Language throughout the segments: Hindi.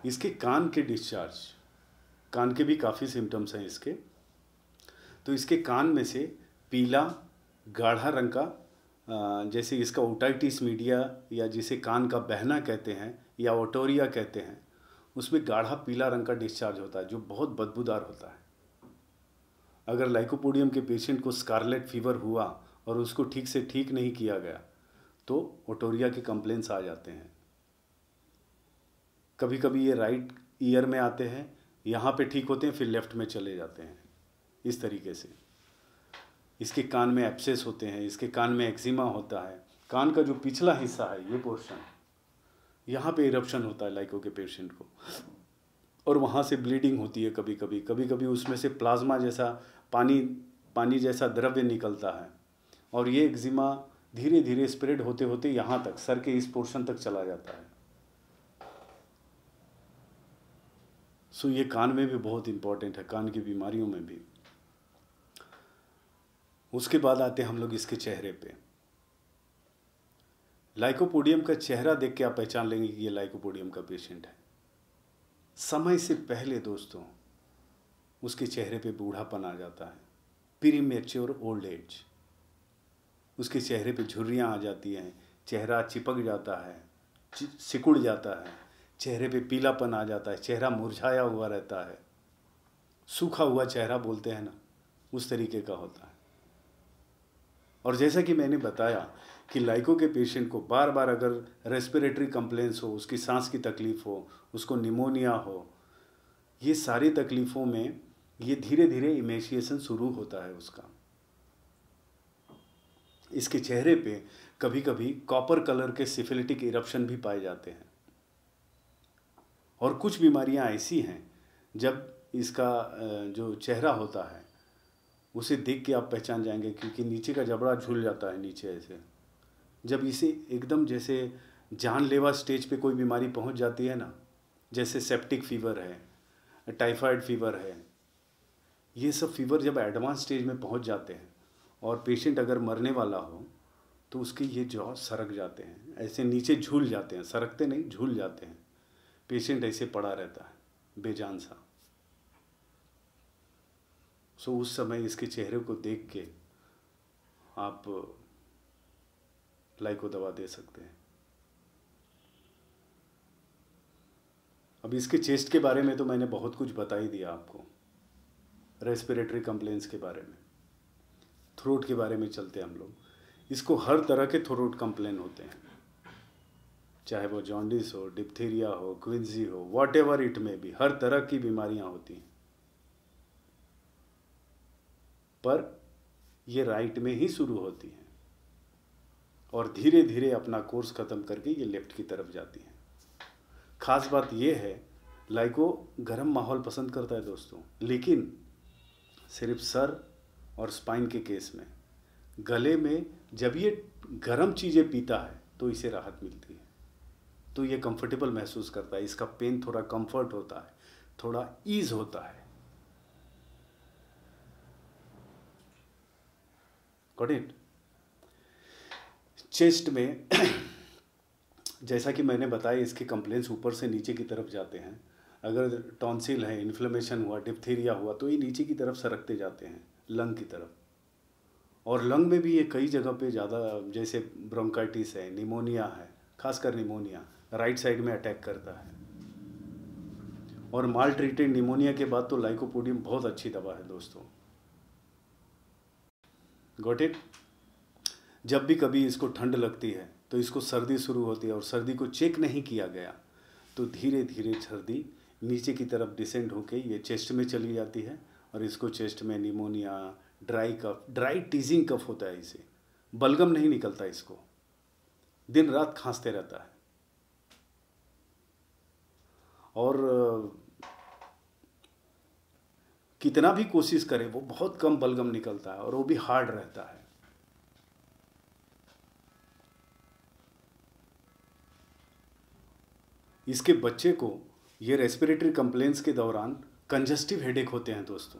इसके कान के डिस्चार्ज, कान के भी काफ़ी सिम्टम्स हैं इसके। तो इसके कान में से पीला गाढ़ा रंग का, जैसे इसका ओटाइटिस मीडिया या जिसे कान का बहना कहते हैं या ओटोरिया कहते हैं, उसमें गाढ़ा पीला रंग का डिस्चार्ज होता है जो बहुत बदबूदार होता है। अगर लाइकोपोडियम के पेशेंट को स्कारलेट फीवर हुआ और उसको ठीक से ठीक नहीं किया गया तो ओटोरिया के कंप्लेंट्स आ जाते हैं। कभी कभी ये राइट ईयर में आते हैं, यहाँ पे ठीक होते हैं, फिर लेफ्ट में चले जाते हैं। इस तरीके से इसके कान में एब्सेस होते हैं, इसके कान में एक्जिमा होता है। कान का जो पिछला हिस्सा है, ये पोर्शन, यहाँ पे इरप्शन होता है लाइको के पेशेंट को, और वहाँ से ब्लीडिंग होती है। कभी कभी उसमें से प्लाज्मा जैसा पानी जैसा द्रव्य निकलता है, और ये एक्जिमा धीरे धीरे स्प्रेड होते होते यहाँ तक, सर के इस पोर्शन तक चला जाता है। सो ये कान में भी बहुत इंपॉर्टेंट है, कान की बीमारियों में भी। उसके बाद आते हैं हम लोग इसके चेहरे पे। लाइकोपोडियम का चेहरा देख के आप पहचान लेंगे कि ये लाइकोपोडियम का पेशेंट है। समय से पहले दोस्तों उसके चेहरे पे बूढ़ापन आ जाता है, प्रीमेच्योर ओल्ड एज। उसके चेहरे पे झुर्रियाँ आ जाती हैं, चेहरा चिपक जाता है, सिकुड़ जाता है, चेहरे पे पीलापन आ जाता है, चेहरा मुरझाया हुआ रहता है, सूखा हुआ चेहरा बोलते हैं ना, उस तरीके का होता है। और जैसा कि मैंने बताया कि लाइको के पेशेंट को बार बार अगर रेस्पिरेटरी कंप्लेंट्स हो, उसकी सांस की तकलीफ़ हो, उसको निमोनिया हो, ये सारी तकलीफ़ों में ये धीरे धीरे इमेशिएशन शुरू होता है उसका। इसके चेहरे पे कभी कभी कॉपर कलर के सिफिलिटिक इरप्शन भी पाए जाते हैं। और कुछ बीमारियां ऐसी हैं जब इसका जो चेहरा होता है उसे देख के आप पहचान जाएंगे, क्योंकि नीचे का जबड़ा झूल जाता है नीचे ऐसे। जब इसे एकदम जैसे जानलेवा स्टेज पे कोई बीमारी पहुंच जाती है ना, जैसे सेप्टिक फीवर है, टाइफाइड फीवर है, ये सब फीवर जब एडवांस स्टेज में पहुंच जाते हैं और पेशेंट अगर मरने वाला हो तो उसके ये जॉ सरक जाते हैं, ऐसे नीचे झूल जाते हैं, सरकते नहीं, झूल जाते हैं। पेशेंट ऐसे पड़ा रहता है बेजान सा। सो उस समय इसके चेहरे को देख के आप लाइको दवा दे सकते हैं। अब इसके चेस्ट के बारे में तो मैंने बहुत कुछ बता ही दिया आपको, रेस्पिरेटरी कंप्लेंट्स के बारे में। थ्रोट के बारे में चलते हैं हम लोग। इसको हर तरह के थ्रोट कंप्लेन होते हैं, चाहे वो जॉन्डिस हो, डिप्थीरिया हो, क्विंसी हो, वॉट एवर इट में भी, हर तरह की बीमारियां होती हैं। पर ये राइट में ही शुरू होती हैं और धीरे धीरे अपना कोर्स ख़त्म करके ये लेफ्ट की तरफ जाती हैं। खास बात ये है, लाइको गर्म माहौल पसंद करता है दोस्तों, लेकिन सिर्फ सर और स्पाइन के केस में। गले में जब ये गर्म चीज़ें पीता है तो इसे राहत मिलती है, तो ये कंफर्टेबल महसूस करता है, इसका पेन थोड़ा कंफर्ट होता है, थोड़ा ईज होता है। Got it? चेस्ट में जैसा कि मैंने बताया, इसके कंप्लेंट्स ऊपर से नीचे की तरफ जाते हैं। अगर टॉन्सिल है, इन्फ्लेमेशन हुआ, डिप्थीरिया हुआ, तो ये नीचे की तरफ सरकते जाते हैं लंग की तरफ। और लंग में भी ये कई जगह पे ज़्यादा, जैसे ब्रोंकाइटिस है, निमोनिया है, खासकर निमोनिया राइट साइड में अटैक करता है। और माल ट्रीटेड निमोनिया के बाद तो लाइकोपोडियम बहुत अच्छी दवा है दोस्तों। Got it? जब भी कभी इसको ठंड लगती है तो इसको सर्दी शुरू होती है और सर्दी को चेक नहीं किया गया तो धीरे धीरे सर्दी नीचे की तरफ डिसेंड होके ये चेस्ट में चली जाती है और इसको चेस्ट में pneumonia, dry cough, dry teasing cough होता है, इसे बलगम नहीं निकलता, इसको दिन रात खांसते रहता है। और कितना भी कोशिश करे वो बहुत कम बलगम निकलता है और वो भी हार्ड रहता है। इसके बच्चे को ये रेस्पिरेटरी कंप्लेंट्स के दौरान कंजस्टिव हेडेक होते हैं दोस्तों,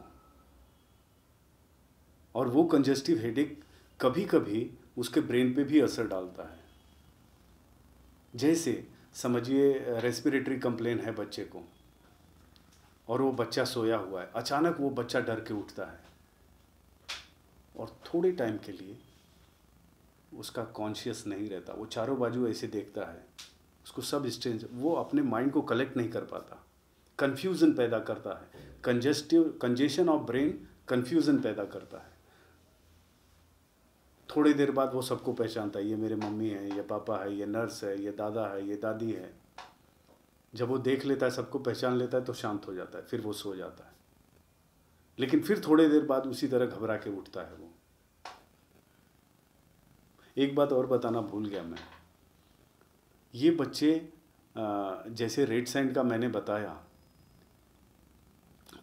और वो कंजस्टिव हेडेक कभी कभी उसके ब्रेन पे भी असर डालता है। जैसे समझिए रेस्पिरेटरी कंप्लेन है बच्चे को, और वो बच्चा सोया हुआ है, अचानक वो बच्चा डर के उठता है और थोड़े टाइम के लिए उसका कॉन्शियस नहीं रहता, वो चारों बाजू ऐसे देखता है, उसको सब स्टेज, वो अपने माइंड को कलेक्ट नहीं कर पाता, कन्फ्यूज़न पैदा करता है, कंजेशन ऑफ ब्रेन कन्फ्यूज़न पैदा करता है। थोड़ी देर बाद वो सबको पहचानता है, ये मेरे मम्मी है, ये पापा है, ये नर्स है, ये दादा है, ये दादी है। जब वो देख लेता है, सबको पहचान लेता है, तो शांत हो जाता है, फिर वो सो जाता है। लेकिन फिर थोड़ी देर बाद उसी तरह घबरा के उठता है वो। एक बात और बताना भूल गया मैं, ये बच्चे जैसे रेड सैंड का मैंने बताया,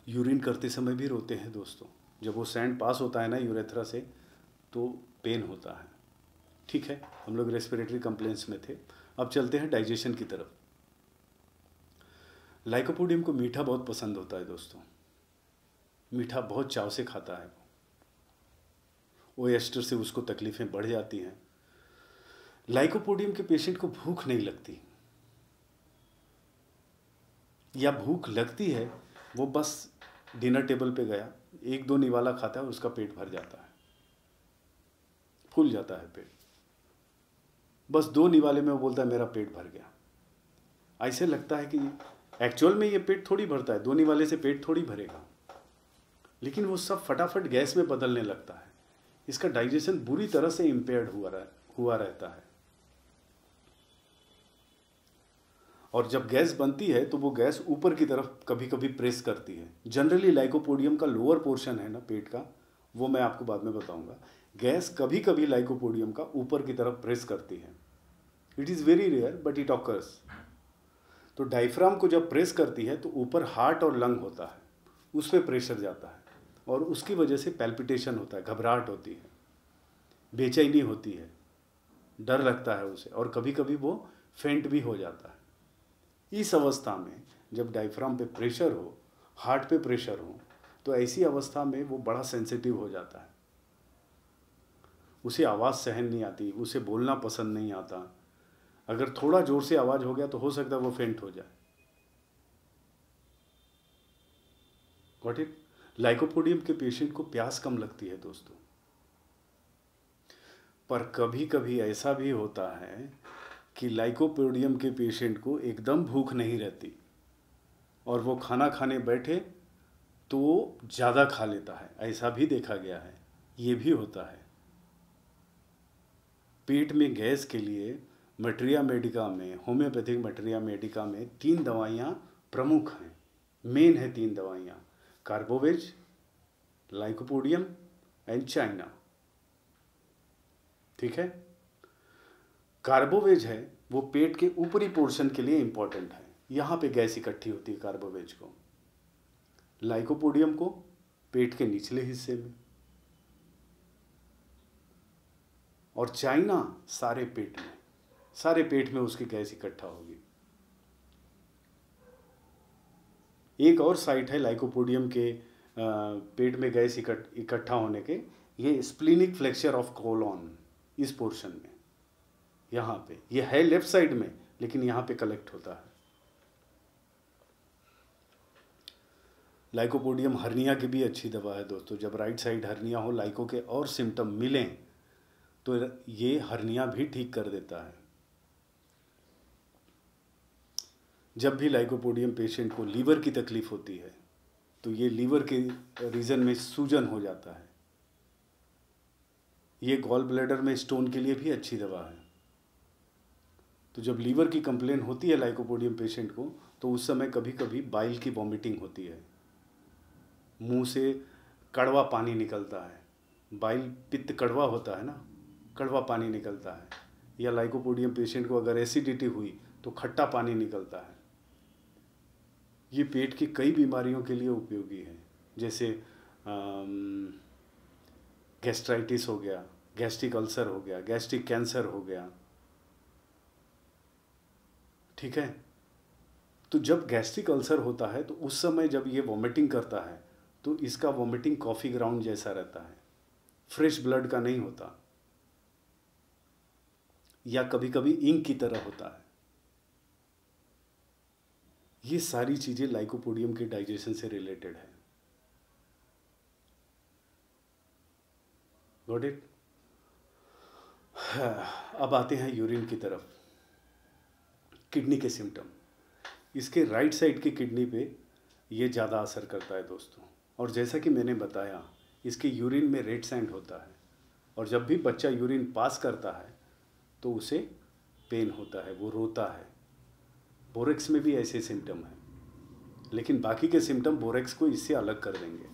यूरिन करते समय भी रोते हैं दोस्तों। जब वो सैंड पास होता है ना यूरेथ्रा से, तो पेन होता है। ठीक है, हम लोग रेस्पिरेटरी कंप्लेंट्स में थे। अब चलते हैं डाइजेशन की तरफ। लाइकोपोडियम को मीठा बहुत पसंद होता है दोस्तों, मीठा बहुत चाव से खाता है वो एस्टर से उसको तकलीफ़ें बढ़ जाती हैं। लाइकोपोडियम के पेशेंट को भूख नहीं लगती, या भूख लगती है, वो बस डिनर टेबल पे गया, एक दो निवाला खाता है, उसका पेट भर जाता है, फूल जाता है पेट, बस 2 निवाले में वो बोलता है मेरा पेट भर गया। ऐसे लगता है कि एक्चुअल में ये पेट थोड़ी भरता है, 2 निवाले से पेट थोड़ी भरेगा, लेकिन वो सब फटाफट गैस में बदलने लगता है। इसका डाइजेशन बुरी तरह से इम्पेयर्ड हुआ रहता है। और जब गैस बनती है तो वो गैस ऊपर की तरफ कभी कभी प्रेस करती है। जनरली लाइकोपोडियम का लोअर पोर्शन है ना पेट का, वो मैं आपको बाद में बताऊंगा। गैस कभी कभी लाइकोपोडियम का ऊपर की तरफ प्रेस करती है। It is very rare but it occurs. तो डायफ्राम को जब प्रेस करती है तो ऊपर हार्ट और लंग होता है, उस पर प्रेशर जाता है, और उसकी वजह से पैल्पिटेशन होता है, घबराहट होती है, बेचैनी होती है, डर लगता है उसे, और कभी कभी वो फेंट भी हो जाता है। इस अवस्था में जब डायफ्राम पे प्रेशर हो, हार्ट पे प्रेशर हो, तो ऐसी अवस्था में वो बड़ा सेंसिटिव हो जाता है। उसे आवाज़ सहन नहीं आती, उसे बोलना पसंद नहीं आता। अगर थोड़ा ज़ोर से आवाज़ हो गया तो हो सकता है वो फेंट हो जाए। Got it? लाइकोपोडियम के पेशेंट को प्यास कम लगती है दोस्तों, पर कभी कभी ऐसा भी होता है कि लाइकोपोडियम के पेशेंट को एकदम भूख नहीं रहती, और वो खाना खाने बैठे तो वो ज़्यादा खा लेता है। ऐसा भी देखा गया है, ये भी होता है। पेट में गैस के लिए मटेरिया मेडिका में, होम्योपैथिक मटेरिया मेडिका में 3 दवाइयाँ प्रमुख हैं, मेन है 3 दवाइयाँ, कार्बोवेज, लाइकोपोडियम एंड चाइना। ठीक है, कार्बोवेज है वो पेट के ऊपरी पोर्शन के लिए इंपॉर्टेंट है, यहाँ पे गैस इकट्ठी होती है कार्बोवेज को। लाइकोपोडियम को पेट के निचले हिस्से में, और चाइना सारे पेट में उसकी गैस इकट्ठा होगी। एक और साइट है लाइकोपोडियम के पेट में गैस इकट्ठा होने के, ये स्प्लीनिक फ्लेक्चर ऑफ कोलोन, इस पोर्शन में, यहाँ पे ये है लेफ्ट साइड में, लेकिन यहाँ पे कलेक्ट होता है। लाइकोपोडियम हर्निया की भी अच्छी दवा है दोस्तों। जब राइट साइड हर्निया हो, लाइको के और सिम्टम मिलें, तो ये हर्निया भी ठीक कर देता है। जब भी लाइकोपोडियम पेशेंट को लीवर की तकलीफ होती है, तो ये लीवर के रीजन में सूजन हो जाता है। ये गॉल ब्लैडर में स्टोन के लिए भी अच्छी दवा है। तो जब लीवर की कंप्लेन होती है लाइकोपोडियम पेशेंट को, तो उस समय कभी कभी बाइल की वॉमिटिंग होती है, मुंह से कड़वा पानी निकलता है। बाइल पित्त कड़वा होता है ना, कड़वा पानी निकलता है। या लाइकोपोडियम पेशेंट को अगर एसिडिटी हुई तो खट्टा पानी निकलता है। ये पेट की कई बीमारियों के लिए उपयोगी है, जैसे गैस्ट्राइटिस हो गया, गैस्ट्रिक अल्सर हो गया, गैस्ट्रिक कैंसर हो गया। ठीक है, तो जब गैस्ट्रिक अल्सर होता है तो उस समय जब ये वॉमिटिंग करता है तो इसका वॉमिटिंग कॉफ़ी ग्राउंड जैसा रहता है, फ्रेश ब्लड का नहीं होता, या कभी कभी इंक की तरह होता है। ये सारी चीज़ें लाइकोपोडियम के डाइजेशन से रिलेटेड है। Got it. अब आते हैं यूरिन की तरफ। किडनी के सिम्टम, इसके राइट साइड की किडनी पे ये ज़्यादा असर करता है दोस्तों। और जैसा कि मैंने बताया, इसके यूरिन में रेड सैंड होता है, और जब भी बच्चा यूरिन पास करता है तो उसे पेन होता है, वो रोता है। बोरेक्स में भी ऐसे सिम्टम हैं, लेकिन बाकी के सिम्टम बोरेक्स को इससे अलग कर देंगे।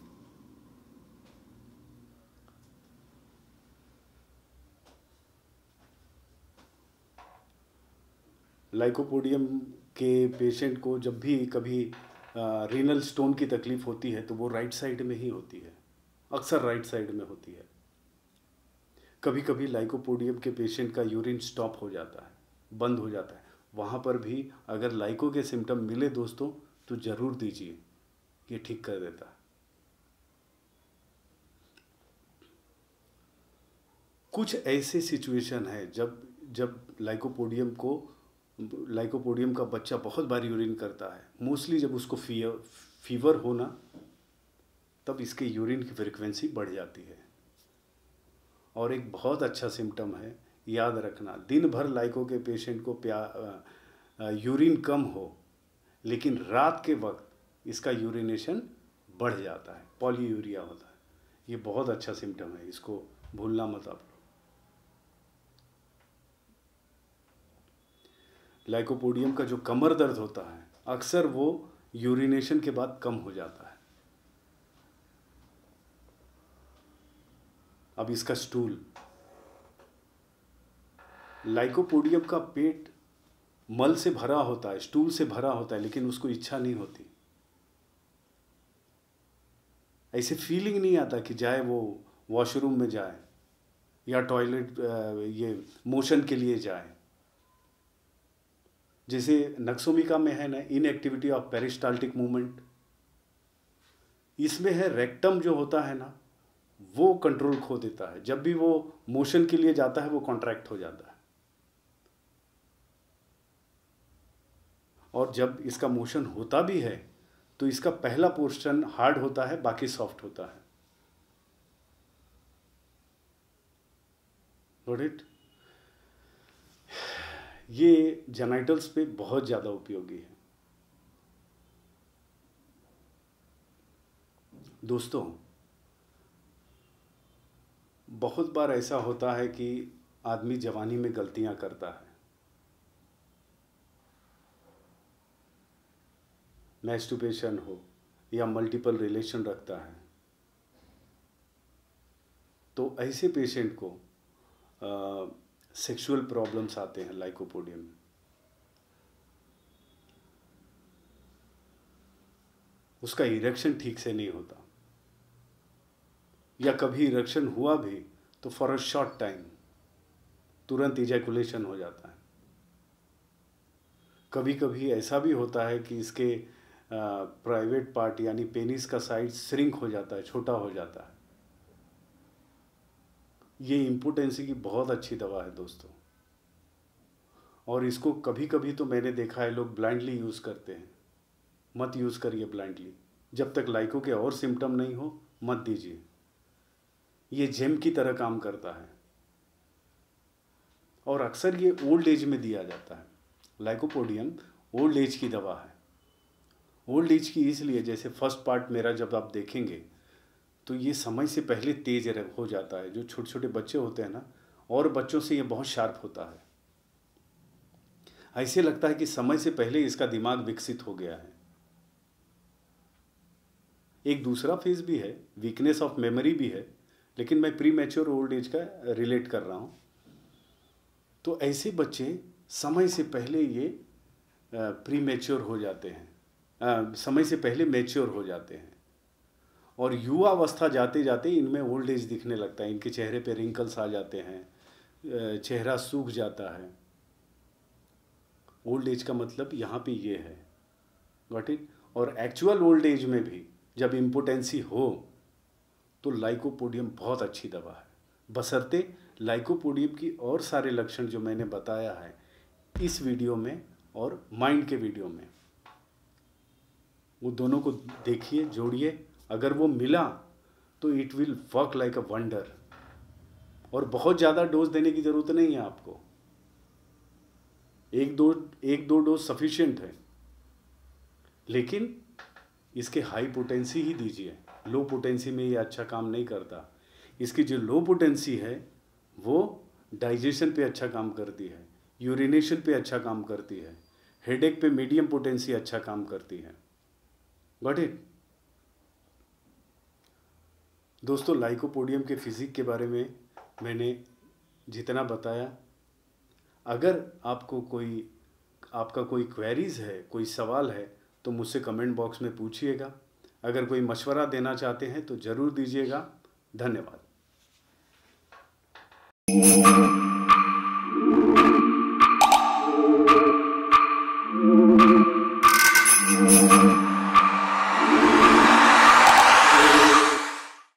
लाइकोपोडियम के पेशेंट को जब भी कभी रीनल स्टोन की तकलीफ़ होती है तो वो राइट साइड में ही होती है, अक्सर राइट साइड में होती है। कभी कभी लाइकोपोडियम के पेशेंट का यूरिन स्टॉप हो जाता है, बंद हो जाता है। वहाँ पर भी अगर लाइको के सिम्टम मिले दोस्तों तो ज़रूर दीजिए, ये ठीक कर देता है। कुछ ऐसे सिचुएशन है जब लाइकोपोडियम का बच्चा बहुत बार यूरिन करता है, मोस्टली जब उसको फीवर होना, तब इसके यूरिन की फ्रीक्वेंसी बढ़ जाती है। और एक बहुत अच्छा सिम्टम है, याद रखना, दिन भर लाइको के पेशेंट को यूरिन कम हो, लेकिन रात के वक्त इसका यूरिनेशन बढ़ जाता है, पॉलीयूरिया होता है। ये बहुत अच्छा सिम्टम है, इसको भूलना मत आप लोग। लाइकोपोडियम का जो कमर दर्द होता है, अक्सर वो यूरिनेशन के बाद कम हो जाता है। अब इसका स्टूल, लाइकोपोडियम का पेट मल से भरा होता है, स्टूल से भरा होता है, लेकिन उसको इच्छा नहीं होती। ऐसे फीलिंग नहीं आता कि जाए वो वॉशरूम में जाए या टॉयलेट ये मोशन के लिए जाए। जैसे नक्सोमिका में है ना, इनएक्टिविटी ऑफ पेरिस्टाल्टिक मूवमेंट, इसमें है रेक्टम जो होता है ना, वो कंट्रोल खो देता है। जब भी वो मोशन के लिए जाता है वो कॉन्ट्रैक्ट हो जाता है, और जब इसका मोशन होता भी है तो इसका पहला पोर्शन हार्ड होता है, बाकी सॉफ्ट होता है। Got it. ये जेनाइटल्स पे बहुत ज़्यादा उपयोगी है दोस्तों। बहुत बार ऐसा होता है कि आदमी जवानी में गलतियां करता है, मैस्टरबेशन हो या मल्टीपल रिलेशन रखता है, तो ऐसे पेशेंट को सेक्सुअल प्रॉब्लम्स आते हैं लाइकोपोडियम में। उसका इरेक्शन ठीक से नहीं होता, या कभी इरेक्शन हुआ भी तो फॉर अ शॉर्ट टाइम तुरंत इजैकुलेशन हो जाता है। कभी कभी ऐसा भी होता है कि इसके प्राइवेट पार्ट यानी पेनिस का साइज श्रिंक हो जाता है, छोटा हो जाता है। ये इम्पोटेंसी की बहुत अच्छी दवा है दोस्तों, और इसको कभी कभी तो मैंने देखा है लोग ब्लाइंडली यूज़ करते हैं। मत यूज़ करिए ब्लाइंडली, जब तक लाइको के और सिम्टम नहीं हो मत दीजिए। ये जेम की तरह काम करता है, और अक्सर ये ओल्ड एज में दिया जाता है। लाइकोपोडियम ओल्ड एज की दवा है। ओल्ड एज की इसलिए, जैसे फर्स्ट पार्ट मेरा जब आप देखेंगे तो ये समय से पहले तेज हो जाता है। जो छोटे छोटे बच्चे होते हैं ना, और बच्चों से ये बहुत शार्प होता है। ऐसे लगता है कि समय से पहले इसका दिमाग विकसित हो गया है। एक दूसरा फेज भी है, वीकनेस ऑफ मेमोरी भी है, लेकिन मैं प्री मैच्योर ओल्ड एज का रिलेट कर रहा हूँ। तो ऐसे बच्चे समय से पहले ये प्री मैच्योर हो जाते हैं, समय से पहले मैच्योर हो जाते हैं, और युवावस्था जाते जाते इनमें ओल्ड एज दिखने लगता है। इनके चेहरे पे रिंकल्स आ जाते हैं, चेहरा सूख जाता है। ओल्ड एज का मतलब यहाँ पे ये है। Got it. और एक्चुअल ओल्ड एज में भी जब इम्पोटेंसी हो तो लाइकोपोडियम बहुत अच्छी दवा है, बशर्ते लाइकोपोडियम की और सारे लक्षण जो मैंने बताया है इस वीडियो में और माइंड के वीडियो में वो दोनों को देखिए, जोड़िए, अगर वो मिला तो it will work like a wonder. और बहुत ज़्यादा डोज देने की ज़रूरत नहीं है आपको, एक दो डोज सफिशिएंट है। लेकिन इसके हाई पोटेंसी ही दीजिए, लो पोटेंसी में ये अच्छा काम नहीं करता। इसकी जो लो पोटेंसी है वो डाइजेशन पे अच्छा काम करती है, यूरिनेशन पे अच्छा काम करती है, हेडेक पे मीडियम पोटेंसी अच्छा काम करती है। Got it? दोस्तों, लाइकोपोडियम के फिजिक के बारे में मैंने जितना बताया, अगर आपका कोई क्वेरीज है, कोई सवाल है, तो मुझसे कमेंट बॉक्स में पूछिएगा। अगर कोई मशवरा देना चाहते हैं तो ज़रूर दीजिएगा। धन्यवाद।